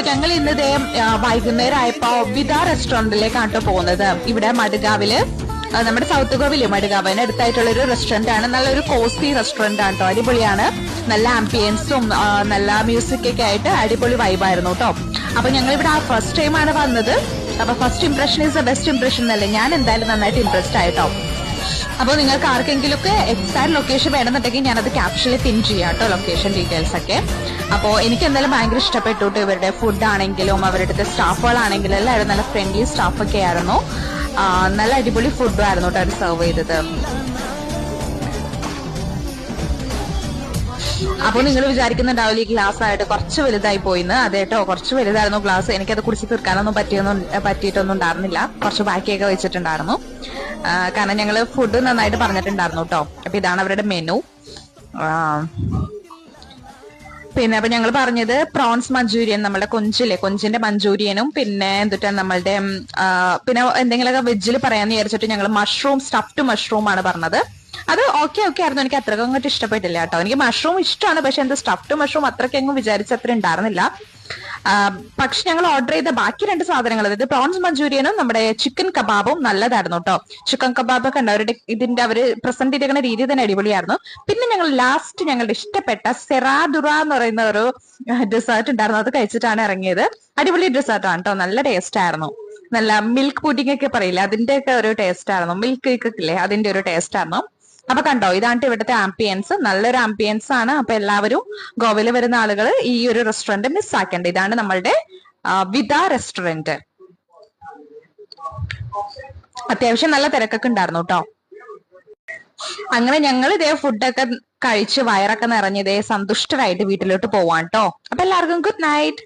ഞങ്ങൾ ഇന്ന് ഇതേ വൈകുന്നേരം ആയപ്പോ വിത റെസ്റ്റോറന്റിലേക്കാണ് കേട്ടോ പോകുന്നത്. ഇവിടെ മടുകാവില് നമ്മുടെ സൗത്ത് ഗോവയിലെ മടുകാവിന് അടുത്തായിട്ടുള്ള ഒരു റെസ്റ്റോറന്റ് ആണ്. നല്ലൊരു കോസ്റ്റി റെസ്റ്റോറന്റ് ആണ് കേട്ടോ. അടിപൊളിയാണ്. നല്ല ആംബിയൻസും നല്ല മ്യൂസിക് ഒക്കെ ആയിട്ട് അടിപൊളി വൈബായിരുന്നു കേട്ടോ. അപ്പൊ ഞങ്ങൾ ഇവിടെ ഫസ്റ്റ് ടൈം ആണ് വന്നത്. അപ്പൊ first impression is the best impression അല്ലേ. ഞാൻ എന്തായാലും നന്നായിട്ട് ഇംപ്രസ്ഡ് ആയിട്ടോ. അപ്പോൾ നിങ്ങൾക്ക് ആർക്കെങ്കിലും ഒക്കെ എക്സാക്ട് ലൊക്കേഷൻ വേണമെന്നുണ്ടെങ്കിൽ ഞാനത് ക്യാപ്ഷനിൽ പിൻ ചെയ്യാം കേട്ടോ, ലൊക്കേഷൻ ഡീറ്റെയിൽസ് ഒക്കെ. അപ്പോൾ എനിക്ക് എന്തായാലും ഭയങ്കര ഇഷ്ടപ്പെട്ടു. ഇവരുടെ ഫുഡ് ആണെങ്കിലും അവരുടെ സ്റ്റാഫുകളാണെങ്കിലും എല്ലാവരും നല്ല ഫ്രണ്ട്ലി സ്റ്റാഫൊക്കെ ആയിരുന്നു. നല്ല അടിപൊളി ഫുഡും ആയിരുന്നു കേട്ടോ അവർ സെർവ് ചെയ്തത്. അപ്പൊ നിങ്ങൾ വിചാരിക്കുന്നുണ്ടാവില്ല ഈ ഗ്ലാസ് ആയിട്ട് കുറച്ച് വലുതായി പോയിന്ന്. അതേട്ടോ, കുറച്ച് വലുതായിരുന്നു ഗ്ലാസ്. എനിക്കത് കുടിച്ച് തീർക്കാനൊന്നും പറ്റിയിട്ടൊന്നും ഉണ്ടായിരുന്നില്ല. കുറച്ച് ബാക്കിയൊക്കെ വെച്ചിട്ടുണ്ടായിരുന്നു. കാരണം ഞങ്ങള് ഫുഡ് നന്നായിട്ട് പറഞ്ഞിട്ടുണ്ടായിരുന്നു കേട്ടോ. അപ്പൊ ഇതാണ് അവരുടെ മെനു. പിന്നെ അപ്പൊ ഞങ്ങൾ പറഞ്ഞത് പ്രോൺസ് മഞ്ചൂരിയൻ, നമ്മുടെ കൊഞ്ചിന്റെ മഞ്ചൂരിയനും പിന്നെ എന്തുട്ടാ നമ്മളുടെ പിന്നെ എന്തെങ്കിലുമൊക്കെ വെജിൽ പറയാന്ന് വിചാരിച്ചിട്ട് ഞങ്ങൾ മഷ്റൂം, സ്റ്റഫ്ഡ് മഷ്റൂം ആണ് പറഞ്ഞത്. അത് ഓക്കെ ആയിരുന്നു. എനിക്ക് അത്രയ്ക്ക് അങ്ങോട്ട് ഇഷ്ടപ്പെട്ടില്ല കേട്ടോ. എനിക്ക് മഷ്റൂം ഇഷ്ടമാണ്, പക്ഷെ എന്താ സ്റ്റഫ്ഡ് മഷ്റൂം അത്രയ്ക്കെങ്ങും വിചാരിച്ചത്ര ഉണ്ടായിരുന്നില്ല. പക്ഷെ ഞങ്ങൾ ഓർഡർ ചെയ്ത ബാക്കി 2 സാധനങ്ങൾ, അതായത് പ്രോൺസ് മഞ്ചൂരിയനും നമ്മുടെ ചിക്കൻ കബാബും നല്ലതായിരുന്നു കേട്ടോ. ചിക്കൻ കബാബ് ഒക്കെ ഉണ്ട് അവരുടെ അവര് പ്രസന്റ് ചെയ്തിരിക്കുന്ന രീതി തന്നെ അടിപൊളിയായിരുന്നു. പിന്നെ ഞങ്ങൾ ലാസ്റ്റ് ഞങ്ങളുടെ ഇഷ്ടപ്പെട്ട സെറാദുറ എന്ന് പറയുന്ന ഒരു ഡെസേർട്ട് ഉണ്ടായിരുന്നു. അത് കഴിച്ചിട്ടാണ് ഇറങ്ങിയത്. അടിപൊളി ഡെസേർട്ടാണ് കേട്ടോ. നല്ല ടേസ്റ്റ് ആയിരുന്നു. നല്ല മിൽക്ക് പുഡിംഗ് ഒക്കെ പറയില്ല, അതിന്റെ ഒക്കെ ഒരു ടേസ്റ്റ് ആയിരുന്നു. മിൽക്ക് കേക്ക് ഇല്ലേ, അതിന്റെ ഒരു ടേസ്റ്റ് ആയിരുന്നു. അപ്പൊ കണ്ടോ, ഇതാണ് ഇവിടുത്തെ ആംബിയൻസ്. നല്ലൊരു ആംബിയൻസ് ആണ്. അപ്പൊ എല്ലാവരും ഗോവയിൽ വരുന്ന ആളുകൾ ഈ ഒരു റെസ്റ്റോറന്റ് മിസ് ആക്കേണ്ട. ഇതാണ് നമ്മളുടെ വിത റെസ്റ്റോറന്റ്. അത്യാവശ്യം നല്ല തിരക്കൊക്കെ ഉണ്ടായിരുന്നു കേട്ടോ. അങ്ങനെ ഞങ്ങൾ ഇതേ ഫുഡൊക്കെ കഴിച്ച് വയറൊക്കെ നിറഞ്ഞതേ സന്തുഷ്ടരായിട്ട് വീട്ടിലോട്ട് പോവാൻ കേട്ടോ. അപ്പൊ എല്ലാവർക്കും ഗുഡ് നൈറ്റ്.